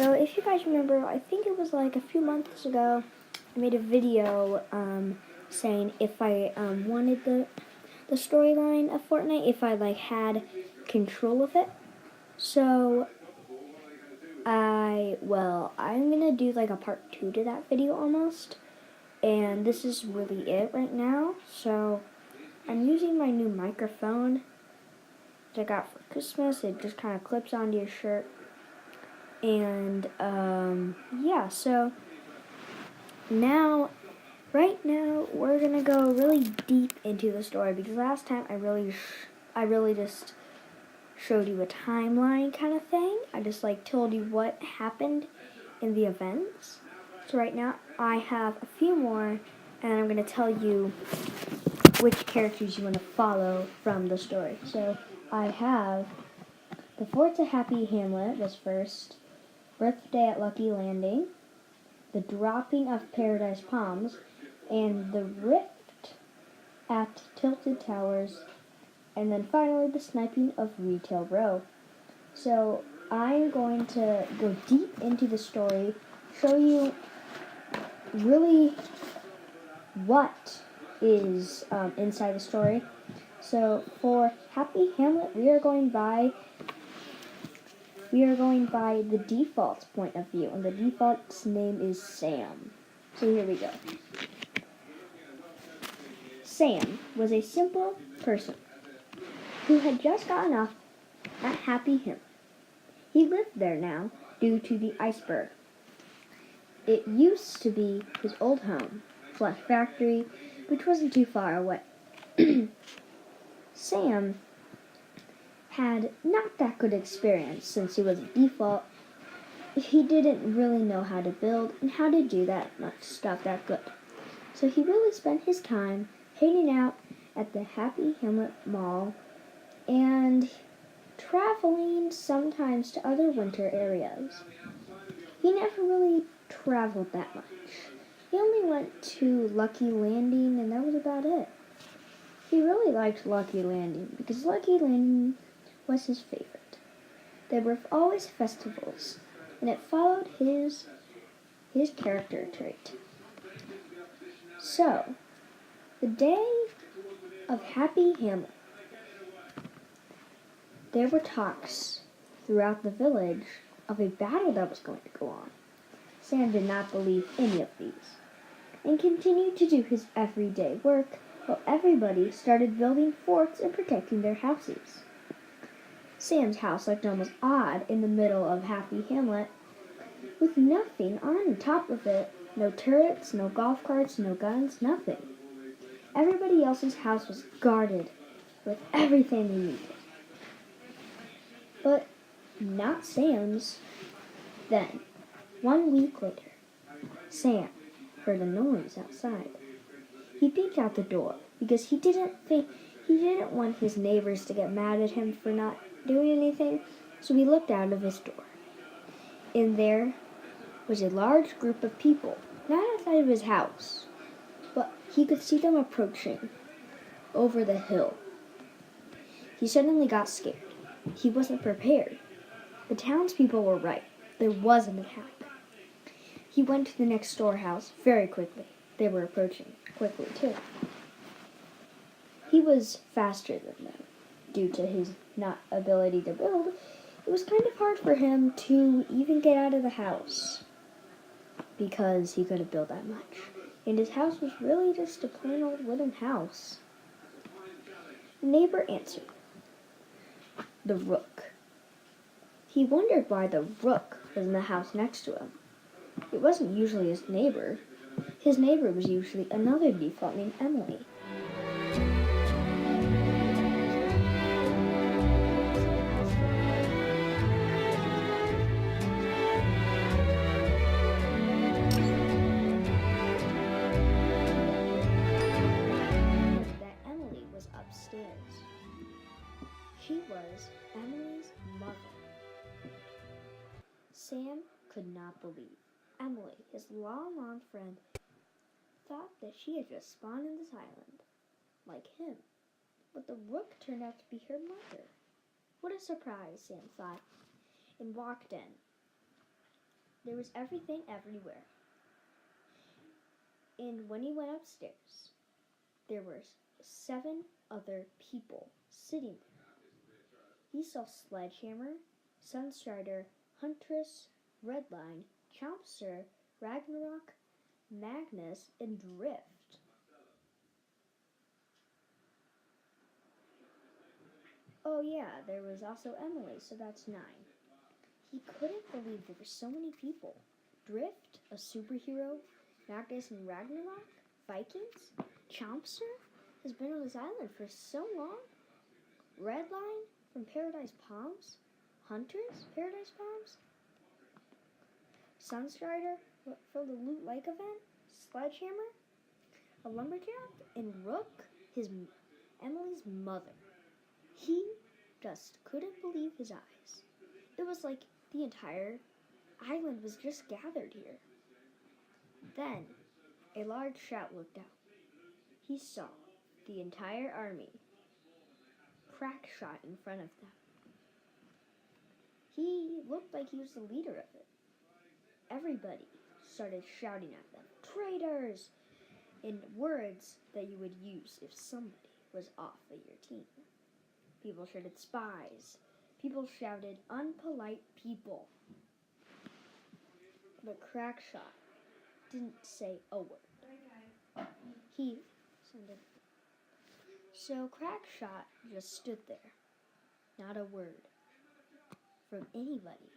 So if you guys remember, I think it was like a few months ago, I made a video saying if I wanted the storyline of Fortnite, if I like had control of it. So I'm gonna do like a part 2 to that video almost, and this is really it right now. So I'm using my new microphone that I got for Christmas. It just kind of clips onto your shirt. And yeah, so right now we're gonna go really deep into the story, because last time I really just showed you a timeline kind of thing. I just like told you what happened in the events. So right now I have a few more, and I'm gonna tell you which characters you want to follow from the story. So I have the Fort's Happy Hamlet was first, Birthday at Lucky Landing, the Dropping of Paradise Palms, and the Rift at Tilted Towers, and then finally the Sniping of Retail Row. So I'm going to go deep into the story, show you really what is inside the story. So for Happy Hamlet, we are going by the default point of view, and the default's name is Sam. So here we go. Sam was a simple person who had just gotten off at Happy Hamlet. He lived there now due to the iceberg. It used to be his old home, / factory, which wasn't too far away. Sam had not that good experience since he was a default. He didn't really know how to build and how to do that much stuff that good. So he really spent his time hanging out at the Happy Hamlet Mall and traveling sometimes to other winter areas. He never really traveled that much. He only went to Lucky Landing, and that was about it. He really liked Lucky Landing because Lucky Landing was his favorite. There were always festivals, and it followed his character trait. So, the day of Happy Hamlet, there were talks throughout the village of a battle that was going to go on. Sam did not believe any of these, and continued to do his everyday work while everybody started building forts and protecting their houses. Sam's house looked almost odd in the middle of Happy Hamlet, with nothing on top of it. No turrets, no golf carts, no guns, nothing. Everybody else's house was guarded with everything they needed. But not Sam's. Then, 1 week later, Sam heard a noise outside. He peeked out the door because he didn't want his neighbors to get mad at him for not doing anything, so he looked out of his door. In there was a large group of people, not outside of his house, but he could see them approaching over the hill. He suddenly got scared. He wasn't prepared. The townspeople were right. There was an attack. He went to the next storehouse very quickly. They were approaching quickly, too. He was faster than them. Due to his not ability to build, it was kind of hard for him to even get out of the house, because he couldn't build that much. And his house was really just a plain old wooden house. The neighbor answered. The Rook. He wondered why the Rook was in the house next to him. It wasn't usually his neighbor. His neighbor was usually another default named Emily. That Emily was upstairs. She was Emily's mother. Sam could not believe. Emily, his long friend, thought that she had just spawned in this island, like him. But the Rook turned out to be her mother. What a surprise, Sam thought, and walked in. There was everything everywhere. And when he went upstairs, there were 7 other people sitting there. He saw Sledgehammer, Sunstrider, Huntress, Redline, Chompster, Ragnarok, Magnus, and Drift. Oh yeah, there was also Emily, so that's 9. He couldn't believe there were so many people. Drift, a superhero, Magnus and Ragnarok, Vikings, Chompster has been on this island for so long. Redline from Paradise Palms, Huntress, Paradise Palms, Sunstrider from the Loot Lake event, Sledgehammer, a lumberjack, and Rook, Emily's mother. He just couldn't believe his eyes. It was like the entire island was just gathered here. Then a large shout looked out. He saw the entire army crack shot in front of them. He looked like he was the leader of it. Everybody started shouting at them, "Traitors!" in words that you would use if somebody was off of your team. People shouted spies. People shouted unpolite people. But Crackshot didn't say a word. He sounded. So Crackshot just stood there. Not a word from anybody.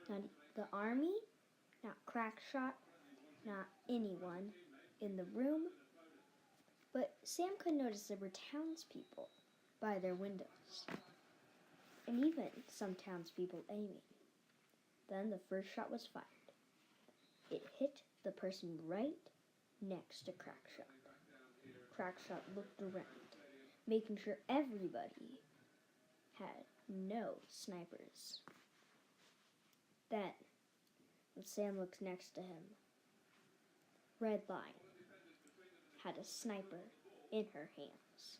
Not the army, not Crackshot, not anyone in the room. But Sam could notice there were townspeople by their windows. And even some townspeople aiming. Then the first shot was fired. It hit the person right next to Crackshot. Crackshot looked around, making sure everybody had no snipers. Then, when Sam looked next to him, Redline had a sniper in her hands.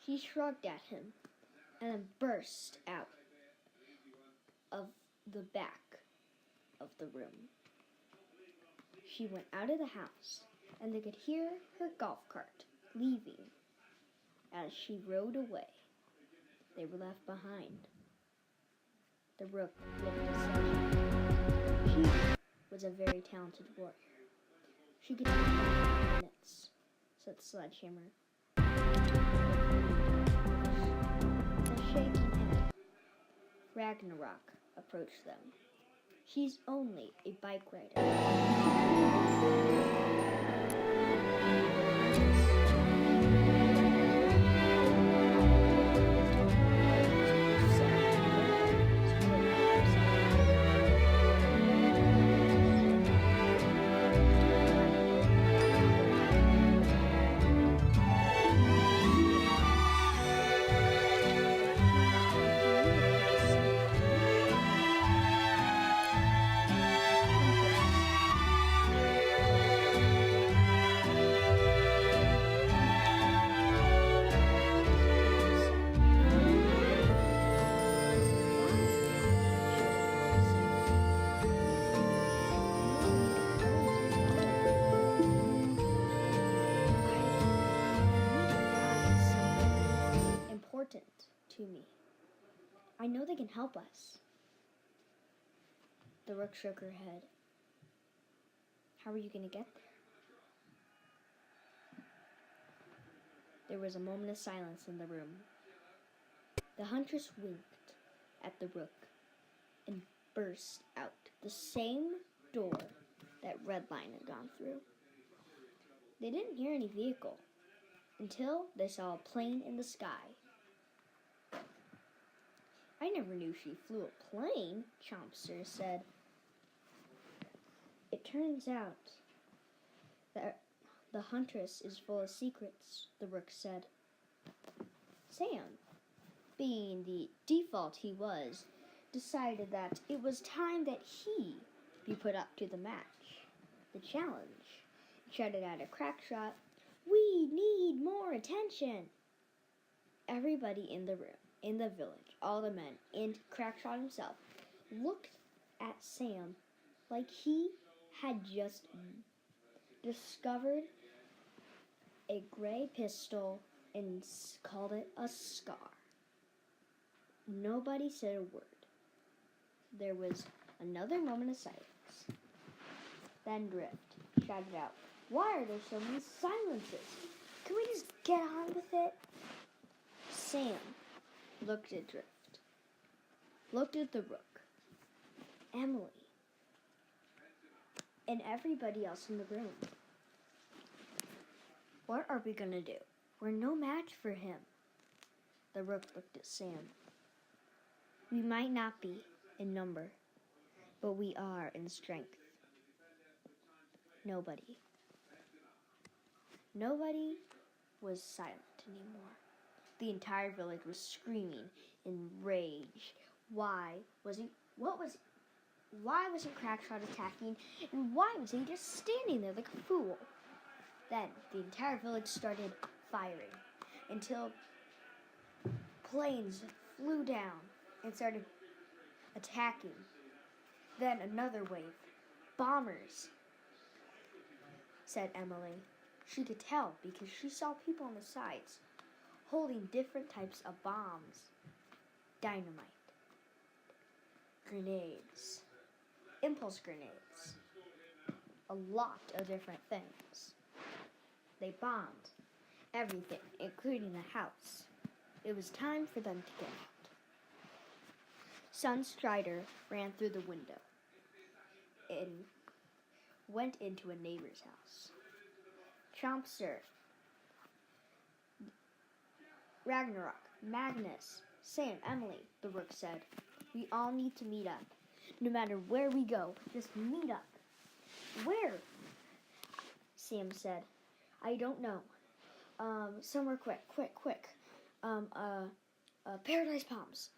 She shrugged at him and then burst out of the back of the room. She went out of the house, and they could hear her golf cart leaving as she rode away. They were left behind. The Rook looked at Sledgehammer. She was a very talented warrior. She could take 5 minutes, said Sledgehammer. A shaking head. Ragnarok approached them. She's only a bike rider. To me. I know they can help us. The Rook shook her head. How are you going to get there? There was a moment of silence in the room. The Huntress winked at the Rook and burst out the same door that Redline had gone through. They didn't hear any vehicle until they saw a plane in the sky. I never knew she flew a plane, Chompster said. It turns out that the Huntress is full of secrets, the Rook said. Sam, being the default he was, decided that it was time that he be put up to the match, the challenge. He shouted at a Crackshot, "We need more attention!" Everybody in the room, in the village, all the men, and Crackshot himself, looked at Sam like he had just discovered a gray pistol and called it a scar. Nobody said a word. There was another moment of silence. Then Drift shouted out, "Why are there so many silences? Can we just get on with it?" Sam looked at Drift, looked at the Rook, Emily, and everybody else in the room. "What are we gonna do? We're no match for him." The Rook looked at Sam. "We might not be in number, but we are in strength." Nobody was silent anymore. The entire village was screaming in rage. Why wasn't Crackshot attacking, and why was he just standing there like a fool? Then the entire village started firing until planes flew down and started attacking. Then another wave. "Bombers," said Emily. She could tell because she saw people on the sides holding different types of bombs. Dynamite, grenades, impulse grenades, a lot of different things. They bombed everything, including the house. It was time for them to get out. Sunstrider ran through the window and went into a neighbor's house. Chompster, Ragnarok, Magnus, Sam, Emily, the Rook said, "We all need to meet up. No matter where we go, just meet up." "Where?" Sam said. "I don't know. Somewhere quick. Paradise Palms,"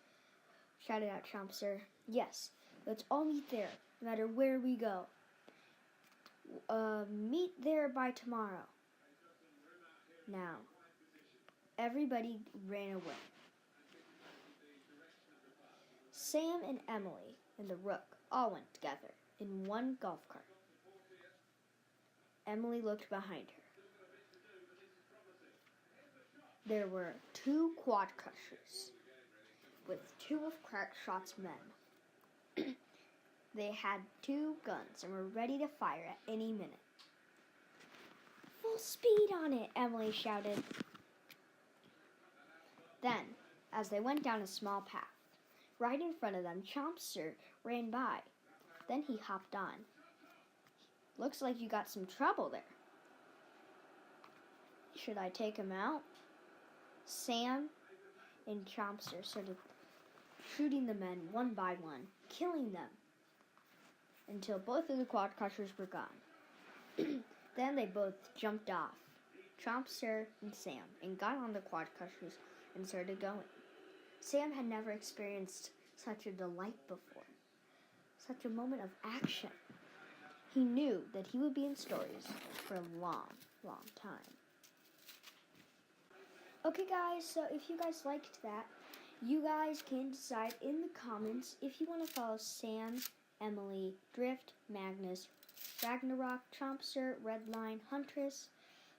shouted out Chompster. "Yes, let's all meet there, no matter where we go. Meet there by tomorrow." Now, everybody ran away. Sam and Emily and the Rook all went together in one golf cart. Emily looked behind her. There were 2 quad crushers with 2 of Crackshot's men. They had 2 guns and were ready to fire at any minute. "Full speed on it," Emily shouted. Then, as they went down a small path, right in front of them, Chompster ran by. Then he hopped on. "Looks like you got some trouble there. Should I take him out?" Sam and Chompster started shooting the men one by one, killing them until both of the quad crushers were gone. Then they both jumped off, Chompster and Sam, and got on the quad crushers and started going. Sam had never experienced such a delight before, such a moment of action. He knew that he would be in stories for a long, long time. Okay guys, so if you guys liked that, you guys can decide in the comments if you want to follow Sam, Emily, Drift, Magnus, Ragnarok, Chompster, Redline, Huntress,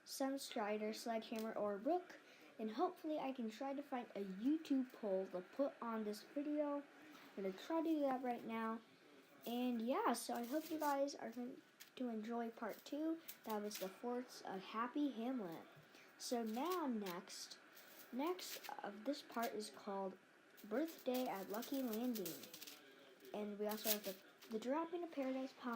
Sunstrider, Sledgehammer, or Rook, and hopefully I can try to find a YouTube poll to put on this video. I'm going to try to do that right now. And yeah, so I hope you guys are going to enjoy part 2. That was the Forts of Happy Hamlet. So now next this part is called Birthday at Lucky Landing. And we also have the dropping of Paradise Palm.